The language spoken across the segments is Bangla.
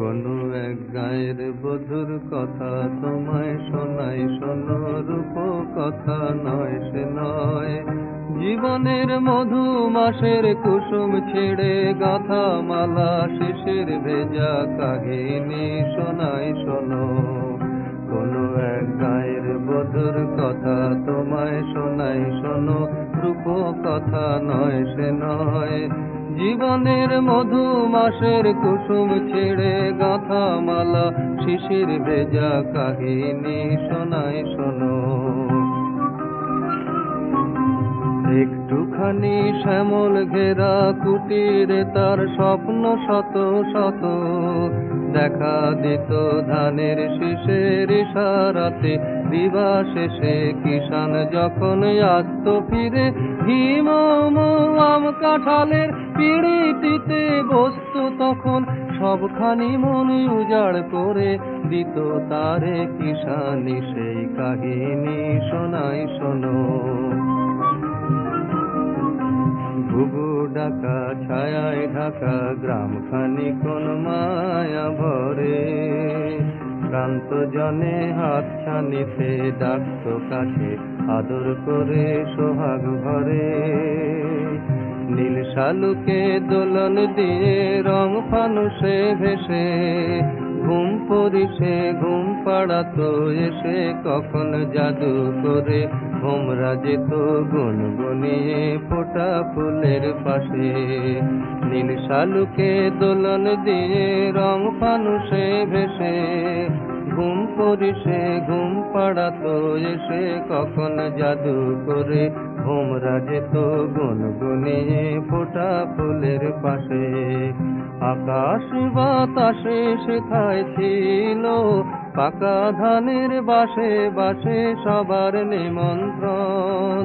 কোনো এক গায়ের বধুর কথা তোমায় শোনাই শোনো, রূপ কথা নয় সে নয়। জীবনের মধু মাসের কুসুম ছেড়ে গাঁথা মালা, শিশির ভেজা কাহিনী শোনাই শোনো। কোনো এক গায়ের বধুর কথা তোমায় শোনাই শোনো, রূপ কথা নয় সে নয়। জীবনের মধু মাসের কুসুম ছেড়ে গাঁথা মালা, শিশির ভেজা কাহিনী শোনাই শোনো। একটুখানি শ্যামল ঘেরা কুটিরে তার স্বপ্ন শত শত, দেখা দিত ধানের শীষের ইশারাতে। দিবা শেষে কিষান যখন আসত ফিরে, হিম আম কাঁঠালের পিড়িটিতে বসত তখন, সবখানি মন উজাড় করে দিত তারে কিষানি সেই কাহিনী শোনাই শোনো। ঘুঘু ডাকা ছায়ায় ঢাকা গ্রামখানি কোন মায়া ভরে, ক্রান্ত জনে হাত ছানিতে ডাকত কাছে আদর করে সোহাগ ভরে। নীল শালুকে দোলন দিয়ে রং ফানুষে ভেসে, ঘুম পরিশে ঘুম পাড়াতো এসে কখন জাদু করে। ভোমরা যেত গুনগুনিয়ে ফোটা ফুলের পাশে, নীল শালুকে দোলন দিয়ে রং ফানুষে ভেসে, ঘুম পরিশে ঘুম পাড়াতো এসে কখন জাদু করে। ভোমরা যেত গুনগুনিয়ে ফোটা ফুলের পাশে। আকাশ বাতাসে সেথায় ছিল পাকা ধানের বাসে বাসে সবার নিমন্ত্রণ।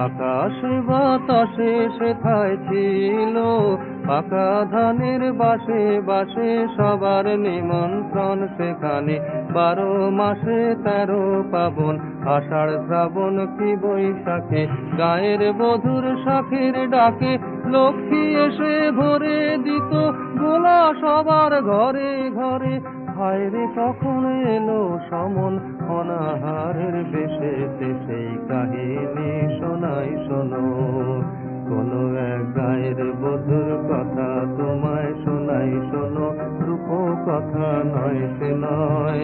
আকাশ বাতাসে সেথায় ছিল পাকা ধানের বাসে বাসে সবার নিমন্ত্রণ। সেখানে 12 মাসে 13 পাবন, আষাঢ় শ্রাবণ কি বৈশাখে, গায়ের বধুর শাখের ডাকে লক্ষ্মী এসে ভরে দিত গোলা সবার ঘরে ঘরে। হায় রে কখন এলো সমন অনাহারের বেশে, সেই কাহিনী শোনাই শোনো। কোনো এক গায়ের বধুর কথা তোমায় শোনাই শোনো, রূপ কথা নয় সে নয়।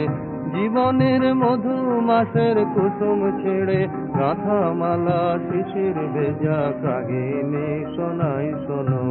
জীবনের মধু মাসের কুসুম ছেড়ে গাঁথা মালা, শিশির ভেজা কাহিনী শোনাই শোনো।